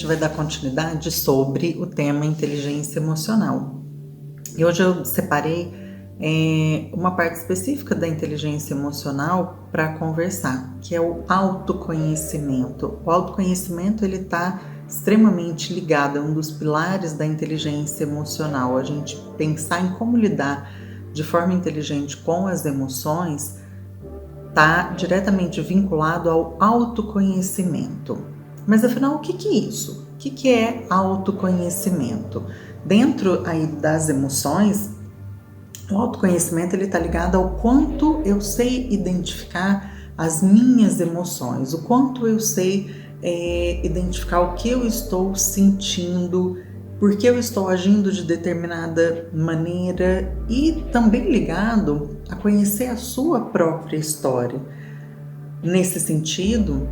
gente vai dar continuidade sobre o tema inteligência emocional. E hoje eu separei uma parte específica da inteligência emocional para conversar, que é o autoconhecimento. O autoconhecimento ele está extremamente ligado, é um dos pilares da inteligência emocional. A gente pensar em como lidar de forma inteligente com as emoções está diretamente vinculado ao autoconhecimento. Mas afinal, o que é isso? O que é autoconhecimento? Dentro aí das emoções, o autoconhecimento está ligado ao quanto eu sei identificar as minhas emoções, o quanto eu sei identificar o que eu estou sentindo, por que eu estou agindo de determinada maneira, e também ligado a conhecer a sua própria história. Nesse sentido,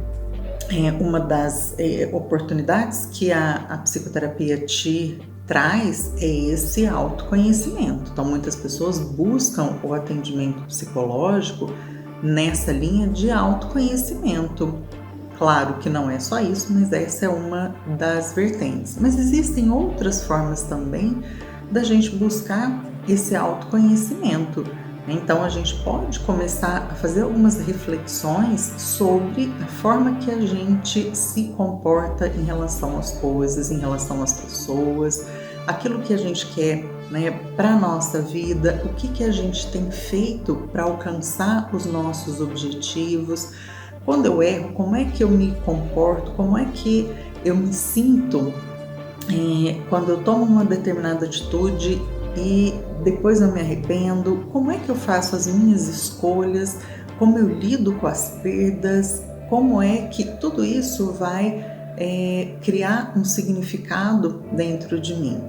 uma das oportunidades que a psicoterapia te traz é esse autoconhecimento. Então, muitas pessoas buscam o atendimento psicológico nessa linha de autoconhecimento. Claro que não é só isso, mas essa é uma das vertentes. Mas existem outras formas também da gente buscar esse autoconhecimento. Então a gente pode começar a fazer algumas reflexões sobre a forma que a gente se comporta em relação às coisas, em relação às pessoas, aquilo que a gente quer, né, para a nossa vida, o que a gente tem feito para alcançar os nossos objetivos. Quando eu erro, como é que eu me comporto, como é que eu me sinto quando eu tomo uma determinada atitude e depois eu me arrependo, como é que eu faço as minhas escolhas, como eu lido com as perdas, como é que tudo isso vai criar um significado dentro de mim.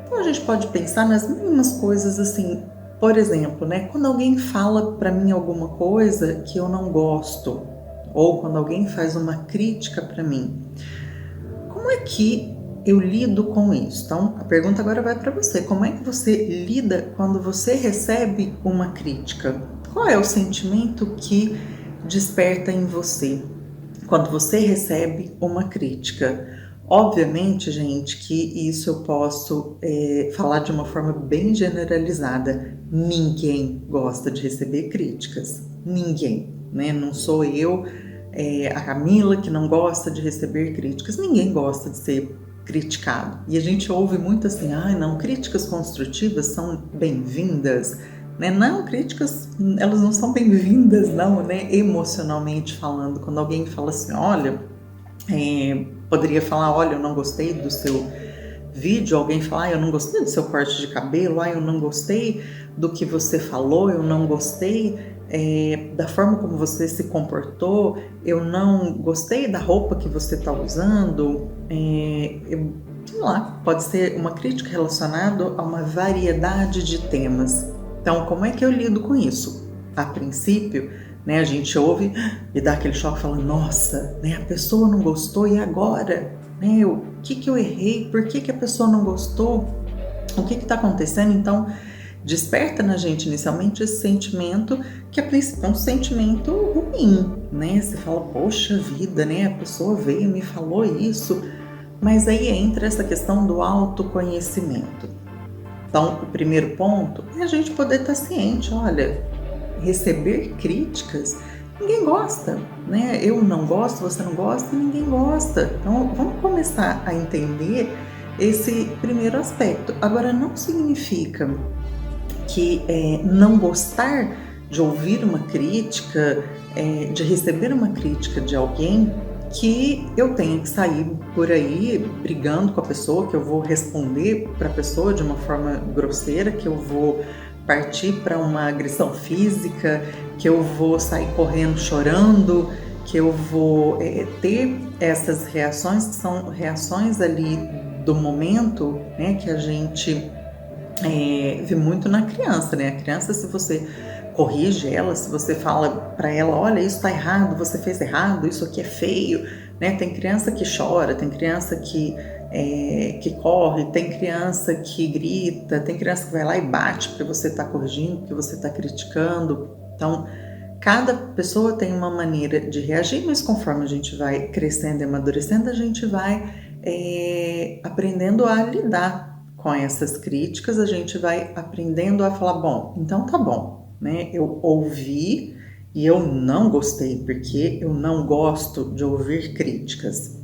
Então a gente pode pensar nas mínimas coisas assim, por exemplo, né, quando alguém fala para mim alguma coisa que eu não gosto, ou quando alguém faz uma crítica para mim, como é que eu lido com isso? Então, a pergunta agora vai para você. Como é que você lida quando você recebe uma crítica? Qual é o sentimento que desperta em você quando você recebe uma crítica? Obviamente, gente, que isso eu posso falar de uma forma bem generalizada. Ninguém gosta de receber críticas. Ninguém, né? Não sou eu, a Camila, que não gosta de receber críticas. Ninguém gosta de ser criticado. E a gente ouve muito assim, não, críticas construtivas são bem-vindas, né? Não, críticas, elas não são bem-vindas, não, né? Emocionalmente falando, quando alguém fala assim, olha, poderia falar, olha, eu não gostei do seu vídeo, alguém falar, eu não gostei do seu corte de cabelo, eu não gostei do que você falou, eu não gostei da forma como você se comportou, eu não gostei da roupa que você está usando, sei lá, pode ser uma crítica relacionada a uma variedade de temas. Então, como é que eu lido com isso? A princípio, né, a gente ouve e dá aquele choque, fala, nossa, né, a pessoa não gostou, e agora? Né, o que eu errei? Por que a pessoa não gostou? O que está acontecendo? Então, desperta na gente inicialmente esse sentimento, que a princípio é um sentimento ruim, né? Você fala, poxa vida, né? A pessoa veio e me falou isso. Mas aí entra essa questão do autoconhecimento. Então, o primeiro ponto é a gente poder estar ciente, olha, receber críticas, ninguém gosta, né? Eu não gosto, você não gosta, ninguém gosta. Então, vamos começar a entender esse primeiro aspecto. Agora, não significa que não gostar de ouvir uma crítica, de receber uma crítica de alguém, que eu tenha que sair por aí brigando com a pessoa, que eu vou responder para a pessoa de uma forma grosseira, que eu vou partir para uma agressão física, que eu vou sair correndo chorando, que eu vou ter essas reações que são reações ali do momento, né, que a gente vê muito na criança, né? A criança, se você corrige ela, se você fala para ela, olha, isso tá errado, você fez errado, isso aqui é feio, né? Tem criança que chora, tem criança que corre, tem criança que grita, tem criança que vai lá e bate porque você está corrigindo, porque você está criticando. Então, cada pessoa tem uma maneira de reagir, mas conforme a gente vai crescendo e amadurecendo, a gente vai aprendendo a lidar com essas críticas, a gente vai aprendendo a falar, bom, então tá bom, né? Eu ouvi e eu não gostei, porque eu não gosto de ouvir críticas.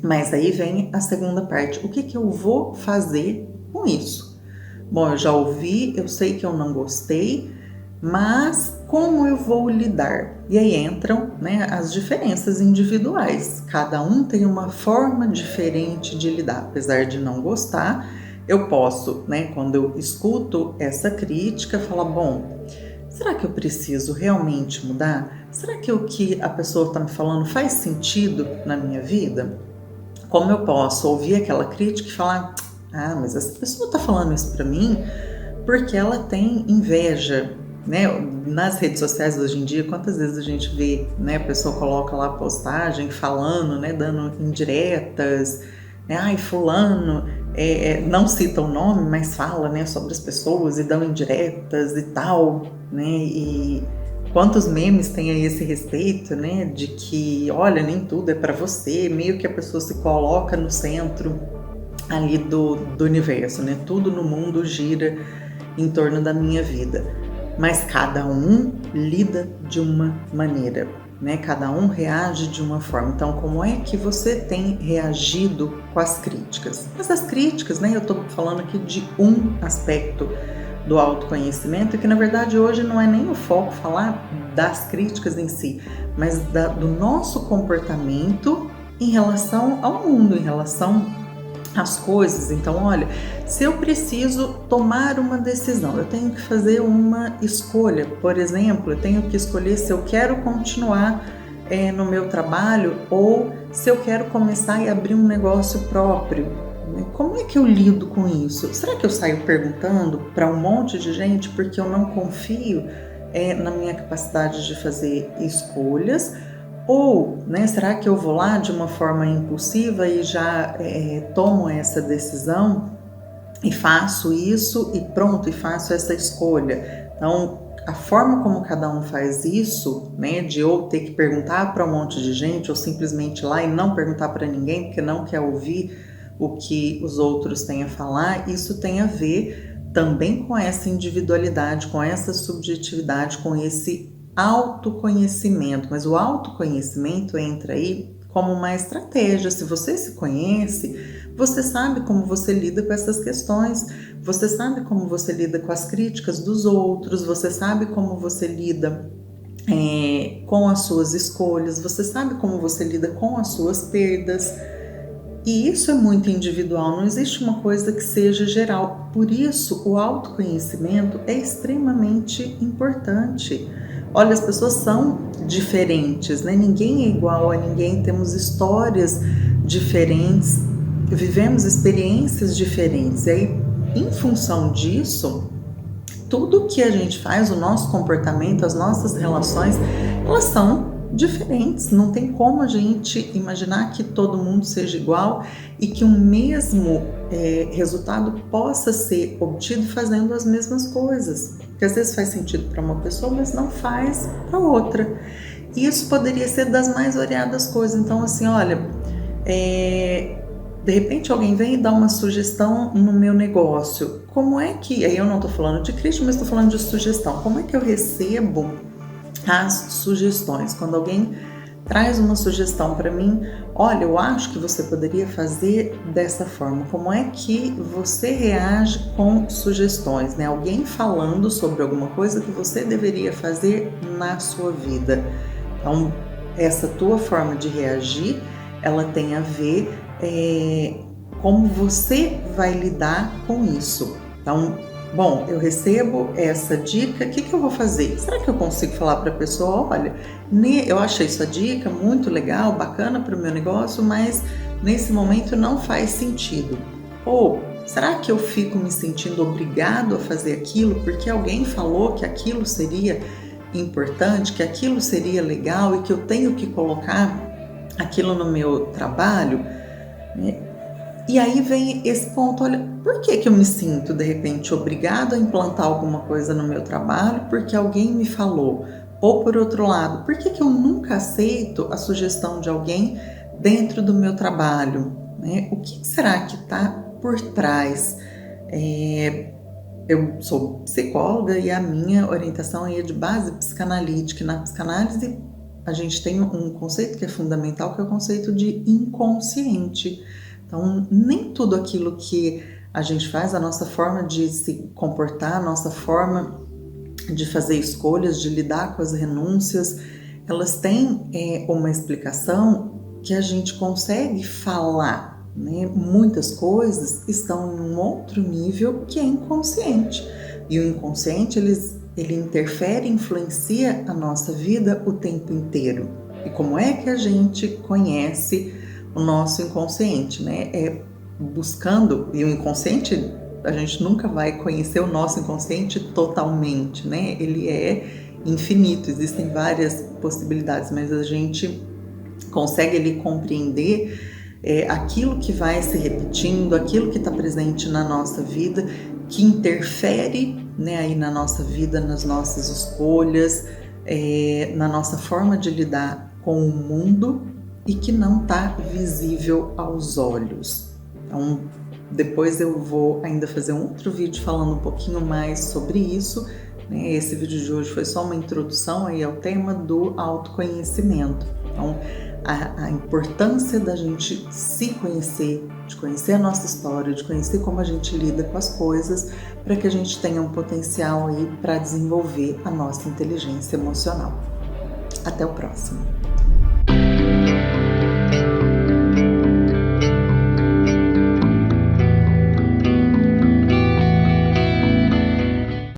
Mas aí vem a segunda parte, o que que eu vou fazer com isso? Bom, eu já ouvi, eu sei que eu não gostei, mas como eu vou lidar? E aí entram, né, as diferenças individuais. Cada um tem uma forma diferente de lidar. Apesar de não gostar, eu posso, né, quando eu escuto essa crítica, falar, bom, será que eu preciso realmente mudar? Será que o que a pessoa está me falando faz sentido na minha vida? Como eu posso ouvir aquela crítica e falar, ah, mas essa pessoa está falando isso para mim porque ela tem inveja, né? Nas redes sociais hoje em dia, quantas vezes a gente vê, né? A pessoa coloca lá a postagem falando, né? Dando indiretas, né? Ai, fulano, não cita o nome, mas fala, né? Sobre as pessoas e dão indiretas e tal, né? E quantos memes tem a esse respeito, né? De que, olha, nem tudo é para você, meio que a pessoa se coloca no centro ali do universo, né? Tudo no mundo gira em torno da minha vida, mas cada um lida de uma maneira, né? Cada um reage de uma forma. Então, como é que você tem reagido com as críticas? Mas as críticas, né? Eu estou falando aqui de um aspecto do autoconhecimento, que na verdade hoje não é nem o foco falar das críticas em si, mas do nosso comportamento em relação ao mundo, em relação as coisas. Então, olha, se eu preciso tomar uma decisão, eu tenho que fazer uma escolha. Por exemplo, eu tenho que escolher se eu quero continuar no meu trabalho ou se eu quero começar e abrir um negócio próprio. Como é que eu lido com isso? Será que eu saio perguntando para um monte de gente porque eu não confio na minha capacidade de fazer escolhas? Ou, né, será que eu vou lá de uma forma impulsiva e já tomo essa decisão e faço isso e pronto, e faço essa escolha? Então, a forma como cada um faz isso, né, de ou ter que perguntar para um monte de gente ou simplesmente ir lá e não perguntar para ninguém porque não quer ouvir o que os outros têm a falar, isso tem a ver também com essa individualidade, com essa subjetividade, com esse autoconhecimento. Mas o autoconhecimento entra aí como uma estratégia. Se você se conhece, você sabe como você lida com essas questões, você sabe como você lida com as críticas dos outros, você sabe como você lida com as suas escolhas, você sabe como você lida com as suas perdas. E isso é muito individual, não existe uma coisa que seja geral. Por isso, o autoconhecimento é extremamente importante. Olha, as pessoas são diferentes, né? Ninguém é igual a ninguém, temos histórias diferentes, vivemos experiências diferentes. E aí, em função disso, tudo que a gente faz, o nosso comportamento, as nossas relações, elas são diferentes. Não tem como a gente imaginar que todo mundo seja igual e que um mesmo resultado possa ser obtido fazendo as mesmas coisas. Porque às vezes faz sentido para uma pessoa, mas não faz para outra. E isso poderia ser das mais variadas coisas. Então, assim, olha, de repente alguém vem e dá uma sugestão no meu negócio. Como é que, aí eu não estou falando de crítica, mas estou falando de sugestão. Como é que eu recebo as sugestões? Quando alguém traz uma sugestão para mim, olha, eu acho que você poderia fazer dessa forma. Como é que você reage com sugestões, né? Alguém falando sobre alguma coisa que você deveria fazer na sua vida. Então, essa tua forma de reagir, ela tem a ver como você vai lidar com isso. Então, bom, eu recebo essa dica, o que eu vou fazer? Será que eu consigo falar para a pessoa, olha, eu achei sua dica muito legal, bacana para o meu negócio, mas nesse momento não faz sentido. Ou será que eu fico me sentindo obrigado a fazer aquilo porque alguém falou que aquilo seria importante, que aquilo seria legal e que eu tenho que colocar aquilo no meu trabalho? E aí vem esse ponto, olha, por que eu me sinto de repente obrigado a implantar alguma coisa no meu trabalho porque alguém me falou? Ou por outro lado, por que eu nunca aceito a sugestão de alguém dentro do meu trabalho? né? O que será que está por trás? Eu sou psicóloga e a minha orientação é de base psicanalítica. E na psicanálise a gente tem um conceito que é fundamental, que é o conceito de inconsciente. Então, nem tudo aquilo que a gente faz, a nossa forma de se comportar, a nossa forma de fazer escolhas, de lidar com as renúncias, elas têm uma explicação que a gente consegue falar, né? Muitas coisas estão em um outro nível que é inconsciente. E o inconsciente, ele interfere, influencia a nossa vida o tempo inteiro. E como é que a gente conhece o nosso inconsciente, né? É buscando, e o inconsciente, a gente nunca vai conhecer o nosso inconsciente totalmente, né? Ele é infinito, existem várias possibilidades, mas a gente consegue ali compreender aquilo que vai se repetindo, aquilo que está presente na nossa vida, que interfere, né, aí na nossa vida, nas nossas escolhas, na nossa forma de lidar com o mundo e que não está visível aos olhos. Então, depois eu vou ainda fazer um outro vídeo falando um pouquinho mais sobre isso, né? Esse vídeo de hoje foi só uma introdução aí ao tema do autoconhecimento. Então, a importância da gente se conhecer, de conhecer a nossa história, de conhecer como a gente lida com as coisas, para que a gente tenha um potencial aí para desenvolver a nossa inteligência emocional. Até o próximo!